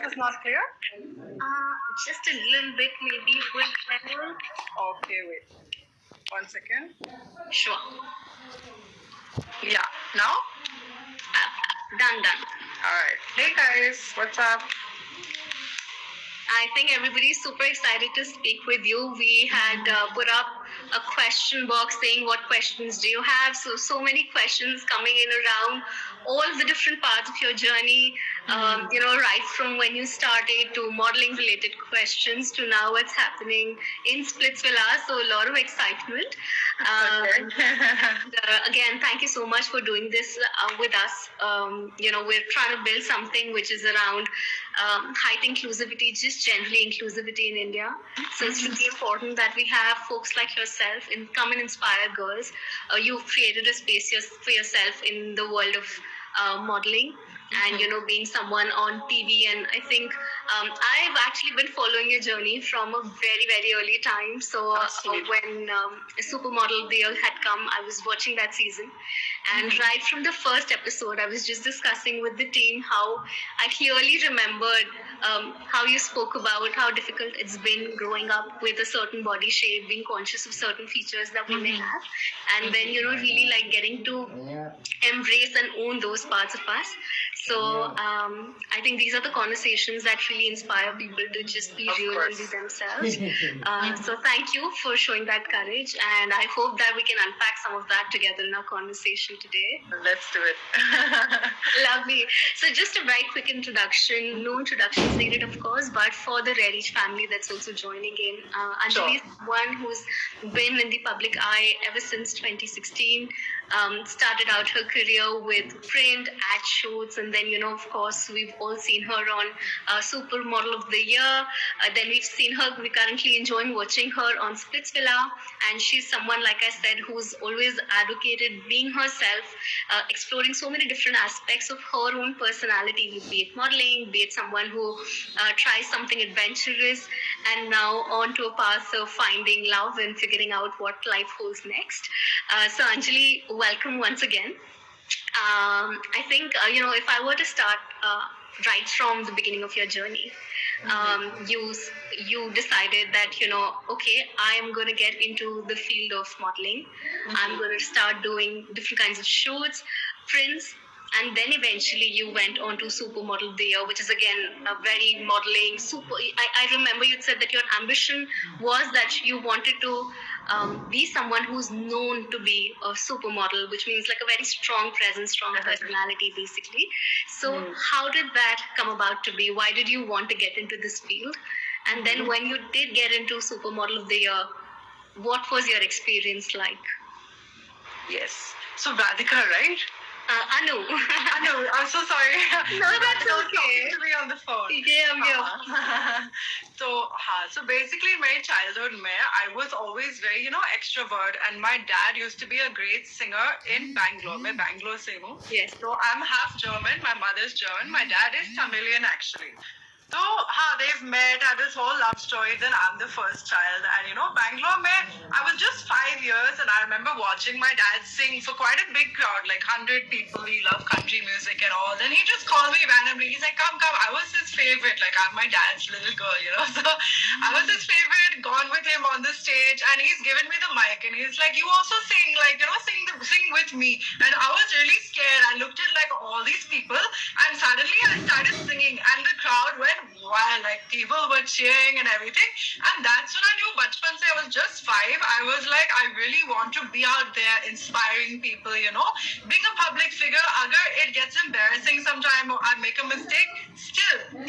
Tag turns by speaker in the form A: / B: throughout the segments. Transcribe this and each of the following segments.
A: is not clear?
B: Just a little bit, maybe with level.
A: Okay, wait. 1 second.
B: Sure.
A: Yeah. Now?
B: Done.
A: Alright. Hey guys, what's up?
B: I think everybody's super excited to speak with you. We had put up a question box saying what questions do you have. So many questions coming in around all the different parts of your journey. Right from when you started to modeling related questions to now what's happening in Splitiwala. So a lot of excitement. Again, thank you so much for doing this with us. We're trying to build something which is around height inclusivity, just generally inclusivity in India. So it's really important that we have folks like yourself come and inspire girls. You've created a space for yourself in the world of modeling and being someone on TV. And I think I've actually been following your journey from a very, very early time. So when Supermodel of the Year had come, I was watching that season. And right from the first episode, I was just discussing with the team how I clearly remembered how you spoke about how difficult it's been growing up with a certain body shape, being conscious of certain features that we may have, and then really like getting to embrace and own those parts of us. So I think these are the conversations that really inspire people to just be real and be themselves. So thank you for showing that courage, and I hope that we can unpack some of that together in our conversation today.
A: Let's do it.
B: Lovely. So just a very quick introduction. No introductions needed, of course, but for the Rare Age family that's also joining in, Anjali is one who's been in the public eye ever since 2016. Started out her career with print, ad shoots, and then, of course, we've all seen her on Supermodel of the Year. Then we've seen her, we're currently enjoying watching her on Splitsvilla. And she's someone, like I said, who's always advocated being herself, exploring so many different aspects of her own personality, be it modeling, be it someone who tries something adventurous, and now on to a path of finding love and figuring out what life holds next. So Anjali, welcome once again. I think, if I were to start right from the beginning of your journey, you decided that, okay, I am going to get into the field of modeling. I'm going to start doing different kinds of shoots, prints, and then eventually you went on to Supermodel of the Year, which is again a very modeling super. I remember you said that your ambition was that you wanted to be someone who's known to be a supermodel, which means like a very strong presence, strong personality, basically. So how did that come about to be? Why did you want to get into this field? And then when you did get into Supermodel of the Year, what was your experience like?
A: Yes. So Radhika, right?
B: Anu.
A: I'm so sorry.
B: No, that's okay.
A: Talking to me on the phone.
B: Yeah.
A: So basically, my childhood, I was always very, extrovert, and my dad used to be a great singer in Bangalore. मैं Bangalore से हूँ.
B: Yes.
A: So I'm half German. My mother's German. My dad is Tamilian actually. So, they've met, had this whole love story. Then I'm the first child. And, Bangalore, I was just 5 years. And I remember watching my dad sing for quite a big crowd, like 100 people. He loved country music and all. Then he just called me randomly. He's like, come. I was his favorite. Like, I'm my dad's little girl, So I was his favorite, gone with him on the stage. And he's given me the mic. And he's like, you also sing, like, sing with me. And I was really scared. I looked at, like, all these people. And suddenly I started singing. And the crowd went wild, like people were cheering and everything. And that's when I knew bachpan se I was just 5. I was like, I really want to be out there inspiring people, Being a public figure, agar it gets embarrassing sometime or I make a mistake, still,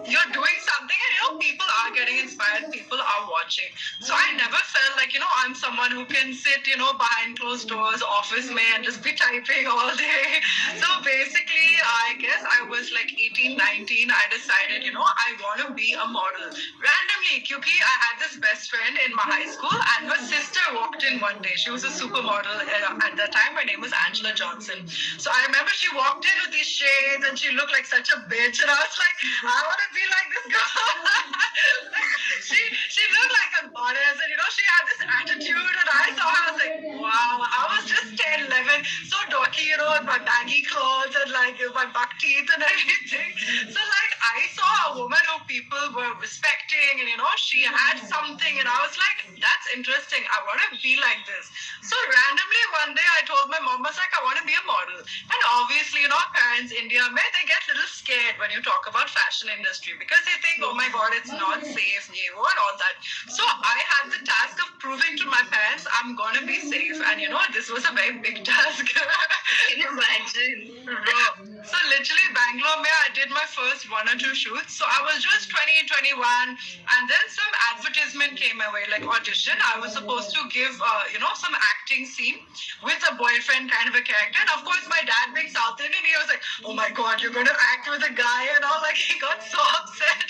A: you're doing something and, people are getting inspired, people are watching. So I never felt like, I'm someone who can sit, behind closed doors, office mein, and just be typing all day. So basically, I guess I was like 18, 19, I decided, I want to be a model. Randomly, because I had this best friend in my high school and her sister walked in one day. She was a supermodel at that time. Her name was Angela Johnson. So I remember she walked in with these shades and she looked like such a bitch. And I was like, I want to be like this girl. she looked like a goddess and, she had this attitude. And I saw her, I was like, wow. I was just 10, 11, so dorky, with my baggy clothes and like my buck teeth and everything. So like I saw how a woman who people were respecting, and she had something, and I was like, that's interesting. I want to be like this. So randomly one day I told my mom, I was like, I want to be a model. And obviously, parents, India, they get a little scared when you talk about fashion industry because they think, oh my God, it's not safe, and all that. So I had the task of proving to my parents I'm gonna be safe, and this was a very big task.
B: Can you imagine?
A: So literally Bangalore mein, I did my first 1 or 2 shoots. So I was just 20, 21, and then some advertisement came my way, like audition. I was supposed to give, some acting scene with a boyfriend kind of a character. And of course, my dad being South Indian, he was like, oh my God, you're going to act with a guy and all. Like, he got so upset.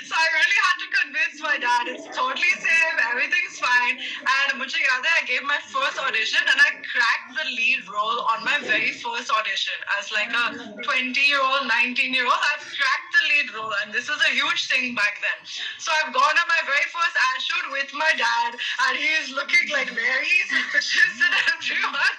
A: So I really had to convince my dad it's totally safe, everything's fine. And mujhe yaad hai, I gave my first audition and I cracked the lead role on my very first audition. As like a 20-year-old, 19-year-old, I've cracked the lead role, and this was a huge thing back then. So I've gone on my very first ad shoot with my dad, and he's looking like very suspicious and everyone.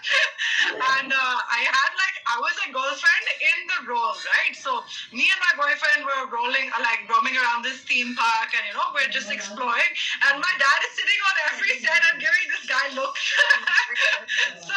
A: And I was a girlfriend in the role, right? So me and my boyfriend were roaming around this theme park, and we're just exploring. And my dad is sitting on every set and giving this guy looks. So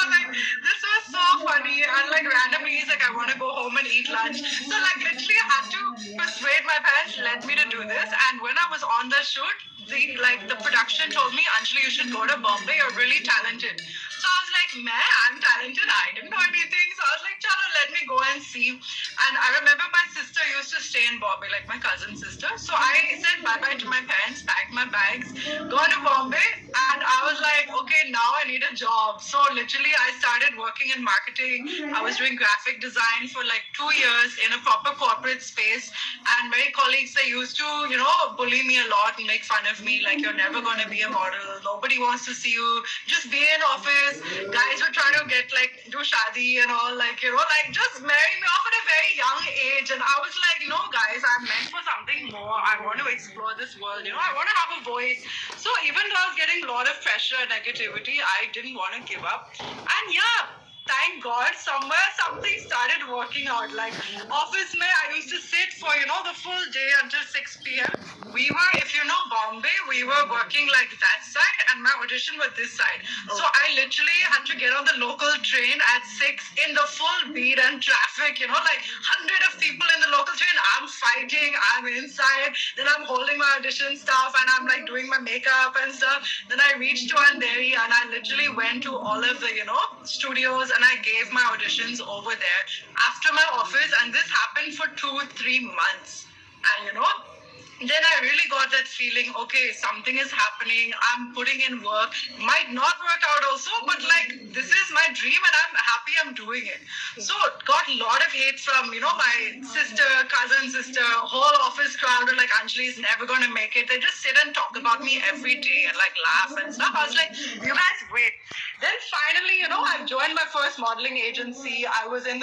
A: this was so funny, and randomly he's like, I want to go home and eat lunch. So literally I had to persuade my parents let me to do this. And when I was on the shoot, the production told me, Anjali, you should go to Bombay, you're really talented. So I was like, man, I'm talented, I didn't know anything. So I was like, chalo, let me go and see. And I remember my sister used to stay in Bombay, like my cousin sister. So I said bye-bye to my parents, packed my bags, gone to Bombay, and I was like, okay, now I need a job. So literally I started working in marketing. I was doing graphic design for 2 years in a proper corporate space. And my colleagues, they used to, bully me a lot and make fun of me, like, you're never going to be a model. Nobody wants to see you. Just be in office. Guys were trying to get, do shadi and all, just marry me off at a very young age. And I was like, no, guys, I'm meant for something more. I want to explore this world. I want to have a voice. So even though I was getting a lot of pressure and negativity, I didn't want to give up. And yeah, thank God, somewhere something started working out. Like office mein, I used to sit for the full day until 6 p.m. We were, if you know Bombay, we were working that side, and my audition was this side. So I literally had to get on the local train at 6 in the full beat and traffic. 100 of people in the local train. I'm fighting. I'm inside. Then I'm holding my audition stuff, and I'm doing my makeup and stuff. Then I reached to Andheri, and I literally went to all of the studios, and I gave my auditions over there after my office, and this happened for 2-3 months. And then I really got that feeling, okay, something is happening, I'm putting in work, might not work out also, but this is my dream and I'm happy I'm doing it. So got a lot of hate from, my sister, cousin sister, whole office crowd are like, Anjali is never going to make it. They just sit and talk about me every day and laugh and stuff. I was like, you guys wait. Then finally, I've joined my first modeling agency. I was in the